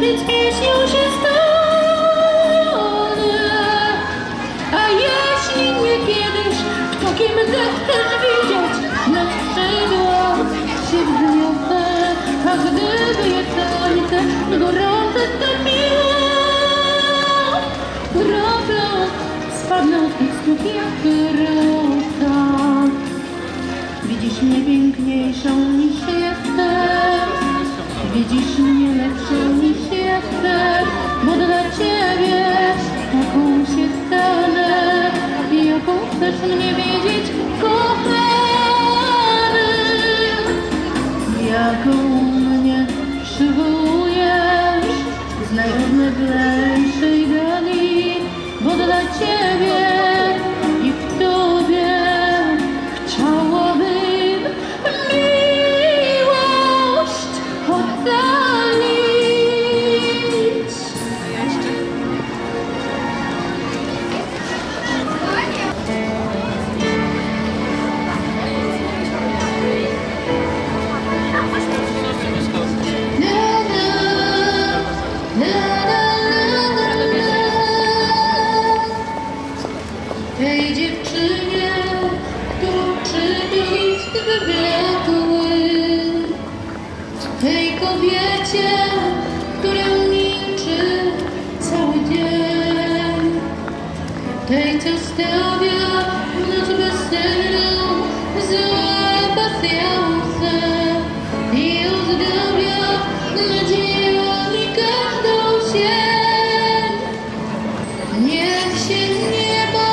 więc pieśnią się stanę. A jeśli nie kiedyś w takim zechcesz widzieć nas skrzydła się wzniosę, a gdyby je słońce gorące stopiło, krople spadną z tych stóp jak rosa. Widzisz mnie piękniejszą niż jestem, widzisz mnie lepszą niż jestem, bo dla ciebie taką się stanę, jaką chcesz mnie wiedzieć, kochany, jaką mnie przywołujesz, znajomy w lepszej dali, bo dla ciebie i w tobie chciałabym miłość ocalić. Tej dziewczynie, którą czyta list wywiadły, tej kobiecie, która milczy cały dzień, tej, co stawia noc bezsenną zapasające i ozdabia nadziejami każdą sień. Niech się niebo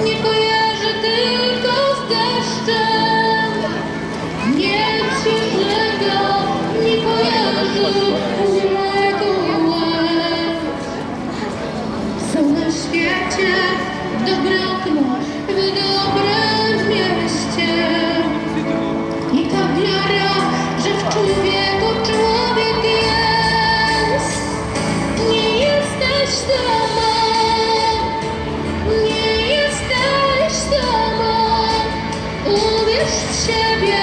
nie kojarzy tylko z deszczem, niech się rzeka nie kojarzy z rzeką łez. Są na świecie dobre okna w dobrym mieście i ta wiara, że w człowieku człowiek jest. Nie jesteś sama, nie jesteś sama. Uwierz w siebie,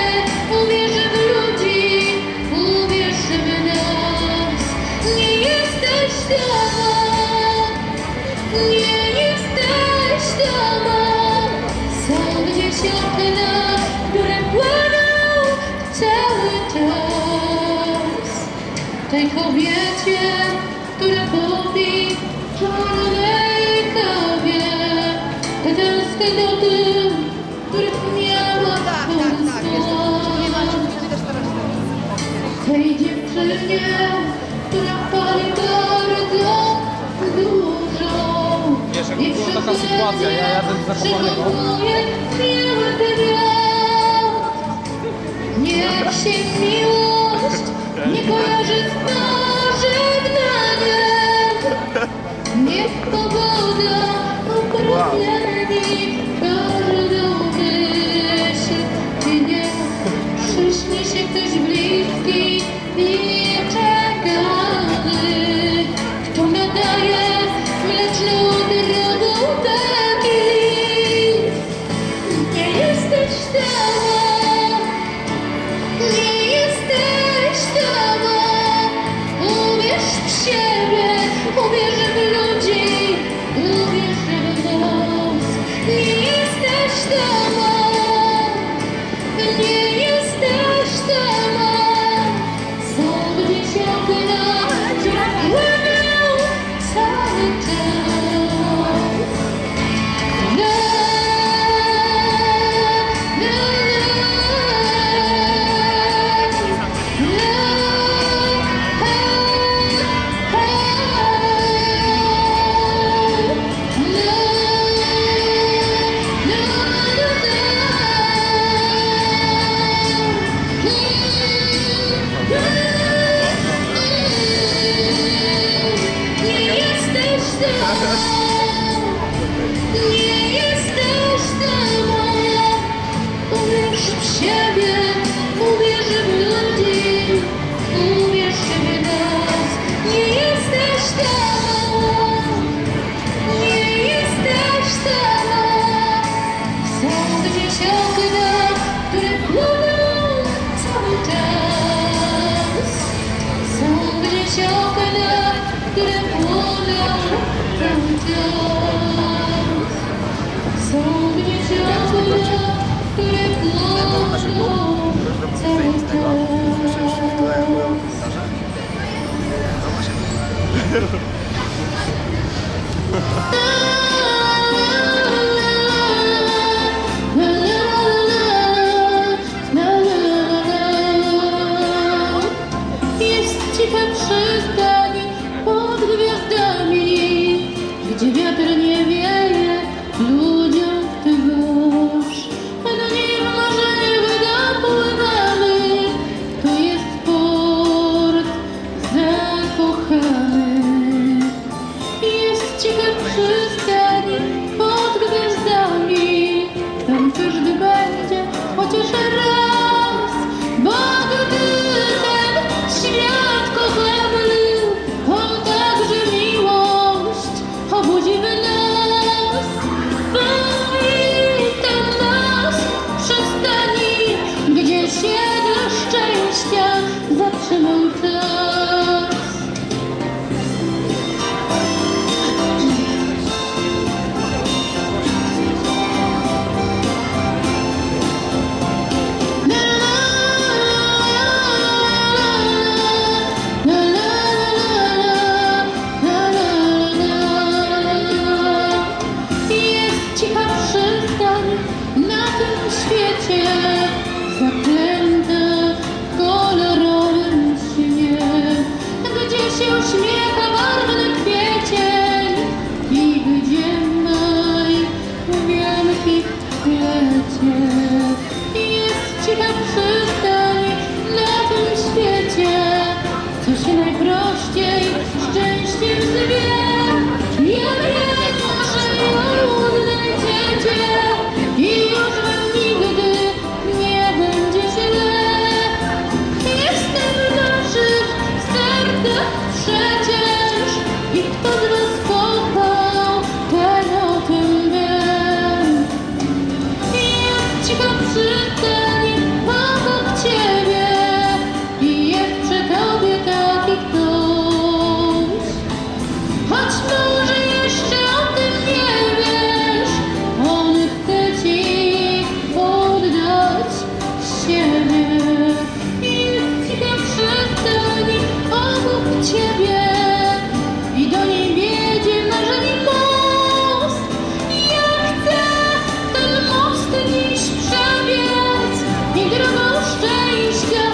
uwierz w ludzi, uwierz w nas. Nie jesteś sama, nie jesteś sama. Są gdzieś okna, które płoną cały czas. Tej kobiecie, która popi czarnej kawie, te tęsknoty, których miała tej dziewczynie, która pali bardzo dużo. Wiesz, jak była taka sytuacja, ja jadę z Zakopanego. Niech się miłość nie kojarzy z pożegnaniem. Niech pogoda upromieni każdą myśl. I niech przyśni się ktoś bliski i czekany, kto nadaje mleczną drogą taki list. Nie jesteś sama, nie jesteś sama. Uwierz w siebie, uwierz w ludzi, uwierz w nas. Nie jesteś sama, nie jesteś sama. Są gdzieś okna, które płyną cały czas. La, la, nie jesteś sama, nie jesteś sama. Uwierz w siebie, uwierz w ludzi, uwierz w nas. Nie jesteś sama, nie jesteś sama. Są gdzieś okna, które płoną cały czas. Są gdzieś okna, Jest cicha przystań pod gwiazdami, gdzie wiatr nie wieje ludziom w tygoż. Do nim marzeniach dopływamy, to jest port zakochanych. Jest cicha przystań pod gwiazdami, tam każdy będzie chociaż raz, bo gdy ten świat kochany, on także miłość obudzi w nas. Powitam nas przystani, gdzie się dla szczęścia zatrzymał czas. Jest cicha przystań na tym świecie, zaklęta w kolorowym śnie, gdzie się uśmiecha barwny kwiecień i gdzie maj wielki kwiecie. Jest cicha przystań na tym świecie, co się najprościej szczęściem zwie. Ja wiem, że ją odnajdziecie i już wam nigdy nie będzie źle. Jestem w naszych sercach przecież i kto z was kochał, ten o tym wie. Jest cicha przystań obok ciebie i jest przy tobie taki ktoś. Choć może jeszcze o tym nie wiesz, on chce ci oddać siebie. Jest cicha przystań obok ciebie i do niej wiedzie marzeni most. Ja chcę ten most dziś przebiec i drogą szczęścia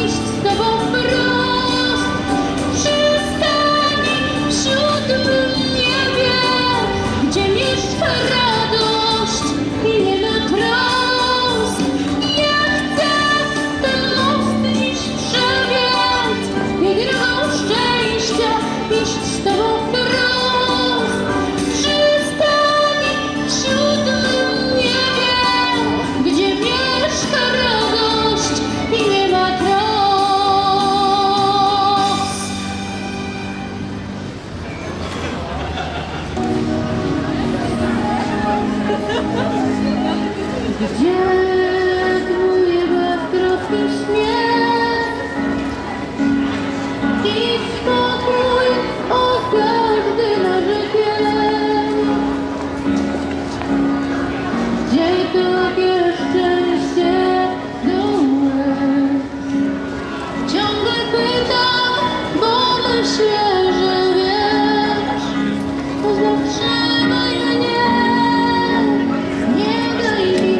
iść z tobą wprost. Przystani w siódmym niebie, gdzie mieszka radość i nie ma trosk. Ja chcę ten most dziś przebiec i drogą szczęścia iść z tobą wprost. Przystani w siódmym niebie, gdzie mieszka radość i nie ma trosk. Gdzie dmuje beztroski śmiech i spokój o każdy nasze dzień. Gdzie takie szczęście do łez. Ciągle pytam, bo myślę, że wiesz. Zatrzymaj mnie, nie daj mi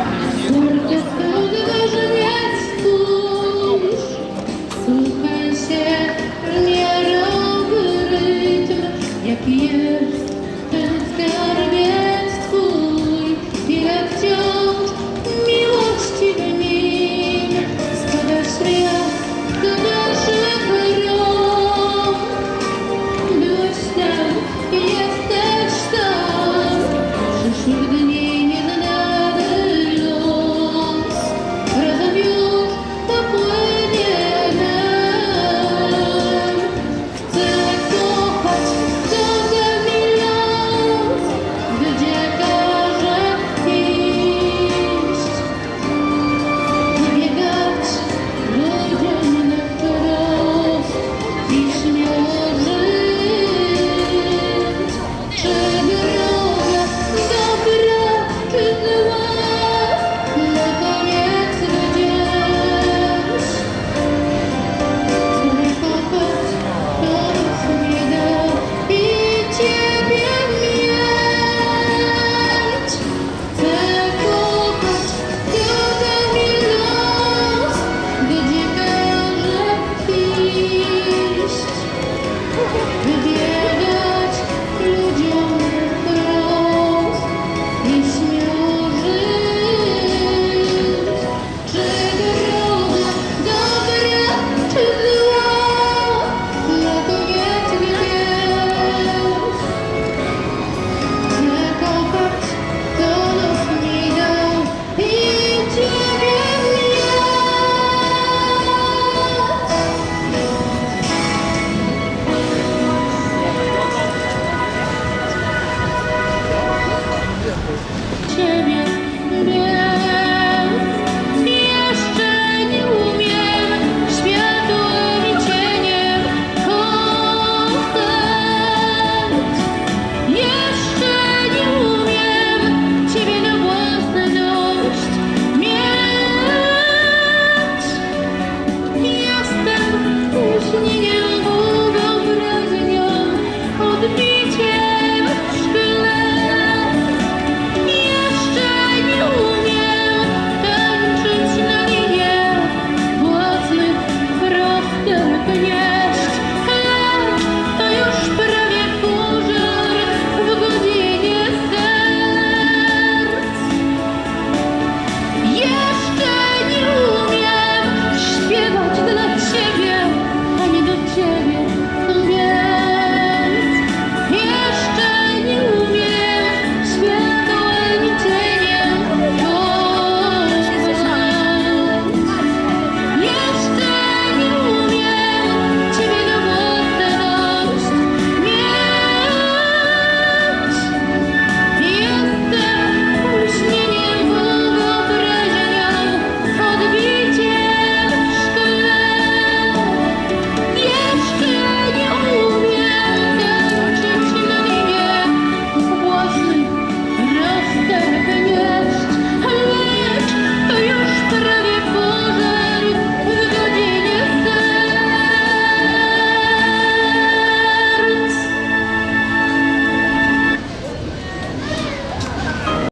nie jest